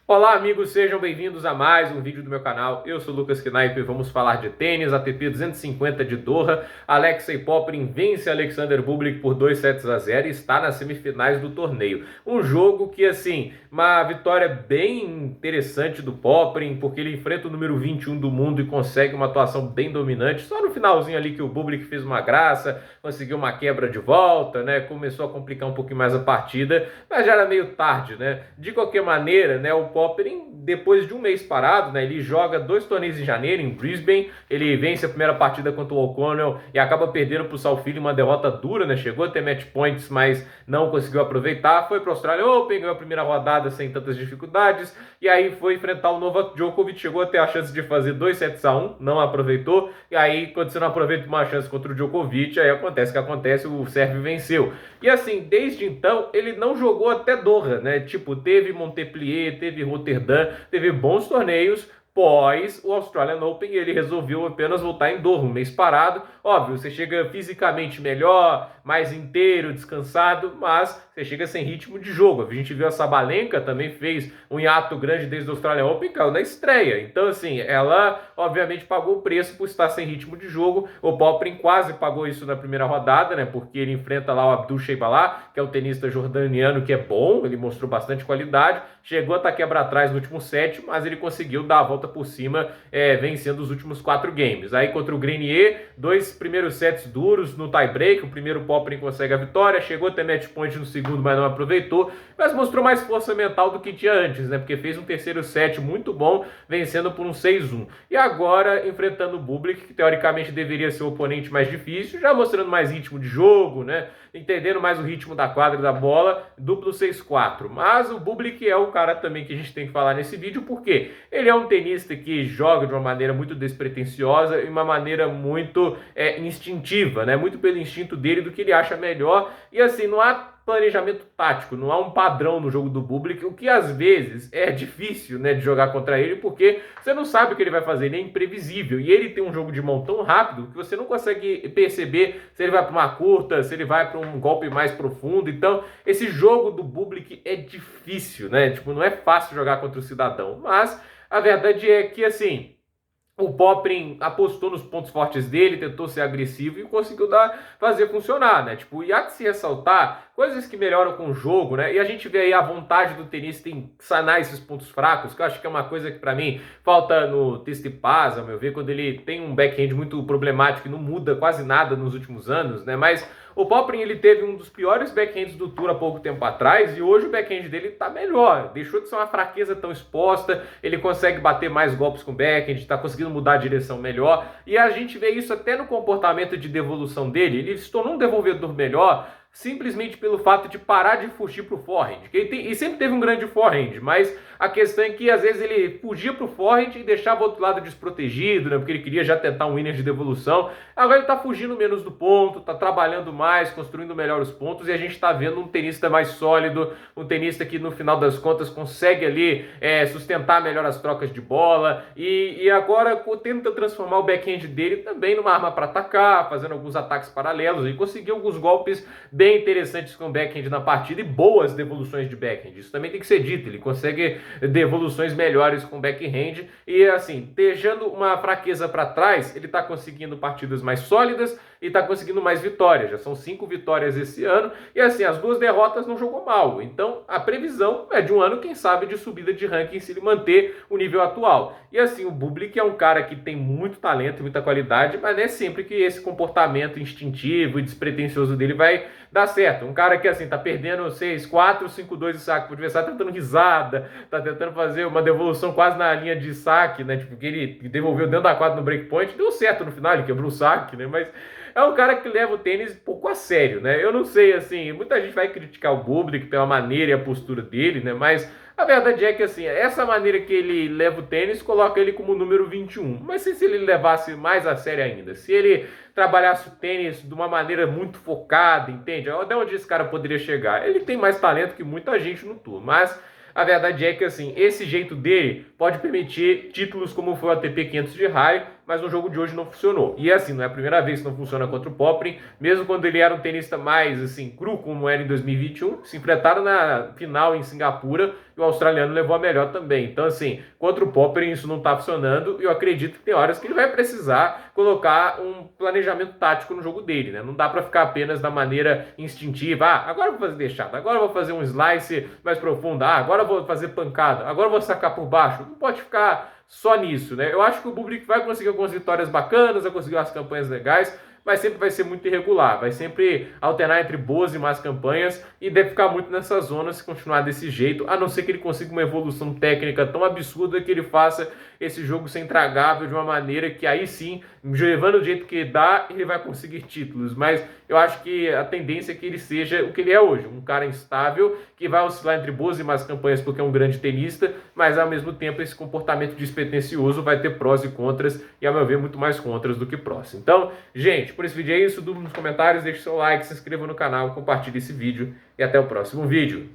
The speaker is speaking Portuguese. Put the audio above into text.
Olá, amigos, sejam bem-vindos a mais um vídeo do meu canal. Eu sou o Lucas Knaip e vamos falar de tênis, ATP 250 de Doha. Alexei Popyrin vence Alexander Bublik por 2 sets a 0 e está nas semifinais do torneio. Um jogo que, assim, uma vitória bem interessante do Popyrin, porque ele enfrenta o número 21 do mundo e consegue uma atuação bem dominante. Só no finalzinho ali que o Bublik fez uma graça, conseguiu uma quebra de volta, né? Começou a complicar um pouquinho mais a partida, mas já era meio tarde, né? De qualquer maneira, né, o Popyrin, depois de um mês parado, né, ele joga 2 torneios em janeiro, em Brisbane, ele vence a primeira partida contra o O'Connell e acaba perdendo para o Saufili, uma derrota dura, né, chegou a ter match points, mas não conseguiu aproveitar, foi para o Australian Open, ganhou a primeira rodada sem tantas dificuldades, e aí foi enfrentar o Novak Djokovic, chegou a ter a chance de fazer 2 sets a 1, não aproveitou, e aí quando você não aproveita uma chance contra o Djokovic, aí acontece o que acontece, o Sérvio venceu. E assim, desde então, ele não jogou até Doha, né, tipo, teve Montpellier, teve Roterdã, teve bons torneios pós o Australian Open e ele resolveu apenas voltar em Doha, um mês parado. Óbvio, você chega fisicamente melhor, mais inteiro, descansado, mas você chega sem ritmo de jogo. A gente viu a Sabalenka também fez um hiato grande desde o Australian Open, caiu na estreia. Então, assim, ela obviamente pagou o preço por estar sem ritmo de jogo. O Popyrin quase pagou isso na primeira rodada, né? Porque ele enfrenta lá o Abdul Sheibalá, que é o tenista jordaniano que é bom, ele mostrou bastante qualidade. Chegou a estar quebra-atrás no último set, mas ele conseguiu dar a volta por cima, vencendo os últimos 4 games. Aí contra o Grenier, 2 primeiros sets duros no tie-break. O primeiro Popyrin consegue a vitória, chegou a ter match point no segundo, mas não aproveitou. Mas mostrou mais força mental do que tinha antes, né? Porque fez um terceiro set muito bom, vencendo por um 6-1. E agora enfrentando o Bublik, que teoricamente deveria ser o oponente mais difícil, já mostrando mais ritmo de jogo, né? Entendendo mais o ritmo da quadra e da bola, duplo 6-4. Mas o Bublik é o cara também que a gente tem que falar nesse vídeo, porque ele é um tenista que joga de uma maneira muito despretensiosa e uma maneira muito instintiva, né? Muito pelo instinto dele, do que ele acha melhor. E assim, não há planejamento tático, não há um padrão no jogo do Bublik, o que às vezes é difícil, né, de jogar contra ele, porque você não sabe o que ele vai fazer, ele é imprevisível, e ele tem um jogo de mão tão rápido que você não consegue perceber se ele vai para uma curta, se ele vai para um golpe mais profundo. Então esse jogo do Bublik é difícil, né, tipo, não é fácil jogar contra o cidadão, mas a verdade é que, assim, o Popyrin apostou nos pontos fortes dele, tentou ser agressivo e conseguiu fazer funcionar, né? Tipo, e há de se ressaltar coisas que melhoram com o jogo, né? E a gente vê aí a vontade do tenista em sanar esses pontos fracos, que eu acho que é uma coisa que pra mim falta no Tsitsipas, ao meu ver, quando ele tem um backhand muito problemático e não muda quase nada nos últimos anos, né? Mas o Popyrin, ele teve um dos piores backhands do Tour há pouco tempo atrás e hoje o backhand dele tá melhor. Deixou de ser uma fraqueza tão exposta, ele consegue bater mais golpes com o backhand, tá conseguindo mudar a direção melhor. E a gente vê isso até no comportamento de devolução dele. Ele se tornou um devolvedor melhor simplesmente pelo fato de parar de fugir para o forehand. Ele sempre teve um grande forehand, mas a questão é que às vezes ele fugia para o forehand e deixava o outro lado desprotegido, né, porque ele queria já tentar um winner de devolução. Agora ele está fugindo menos do ponto, está trabalhando mais, construindo melhor os pontos, e a gente está vendo um tenista mais sólido, um tenista que no final das contas consegue ali sustentar melhor as trocas de bola, e agora tenta transformar o backhand dele também numa arma para atacar, fazendo alguns ataques paralelos, e conseguiu alguns golpes bem interessantes com backhand na partida e boas devoluções de backhand. Isso também tem que ser dito, ele consegue devoluções melhores com backhand e, assim, deixando uma fraqueza para trás, ele está conseguindo partidas mais sólidas e está conseguindo mais vitórias. Já são 5 vitórias esse ano e, assim, as 2 derrotas não jogou mal. Então a previsão é de um ano, quem sabe, de subida de ranking se ele manter o nível atual. E, assim, o Bublik é um cara que tem muito talento e muita qualidade, mas não é sempre que esse comportamento instintivo e despretensioso dele vai dar certo. Um cara que, assim, tá perdendo 6-4, 5-2 de saque pro adversário, tá dando risada, tá tentando fazer uma devolução quase na linha de saque, né? Tipo, que ele devolveu dentro da quadra no breakpoint, deu certo no final, ele quebrou o saque, né? Mas é um cara que leva o tênis um pouco a sério, né? Eu não sei, assim, muita gente vai criticar o Bublik pela maneira e a postura dele, né? Mas a verdade é que, assim, essa maneira que ele leva o tênis coloca ele como número 21. Mas se ele levasse mais a sério ainda, se ele trabalhasse o tênis de uma maneira muito focada, entende? Até onde esse cara poderia chegar? Ele tem mais talento que muita gente no Tour, mas a verdade é que, assim, esse jeito dele pode permitir títulos como foi o ATP 500 de Halle, mas no jogo de hoje não funcionou. E assim, não é a primeira vez que não funciona contra o Popyrin, mesmo quando ele era um tenista mais assim cru, como era em 2021, se enfrentaram na final em Singapura e o australiano levou a melhor também. Então assim, contra o Popyrin isso não está funcionando e eu acredito que tem horas que ele vai precisar colocar um planejamento tático no jogo dele, né? Não dá para ficar apenas da maneira instintiva, agora eu vou fazer deixada, agora eu vou fazer um slice mais profundo, agora eu vou fazer pancada, agora eu vou sacar por baixo. Não pode ficar só nisso, né? Eu acho que o Bublik vai conseguir algumas vitórias bacanas, vai conseguir umas campanhas legais, mas sempre vai ser muito irregular, vai sempre alternar entre boas e más campanhas e deve ficar muito nessa zona se continuar desse jeito, a não ser que ele consiga uma evolução técnica tão absurda que ele faça esse jogo ser intragável de uma maneira que aí sim, levando do jeito que dá, ele vai conseguir títulos, mas eu acho que a tendência é que ele seja o que ele é hoje, um cara instável, que vai oscilar entre boas e más campanhas porque é um grande tenista, mas ao mesmo tempo esse comportamento despretensioso vai ter prós e contras, e a meu ver muito mais contras do que prós. Então, gente, por esse vídeo é isso, dúvida nos comentários, deixe seu like, se inscreva no canal, compartilhe esse vídeo e até o próximo vídeo.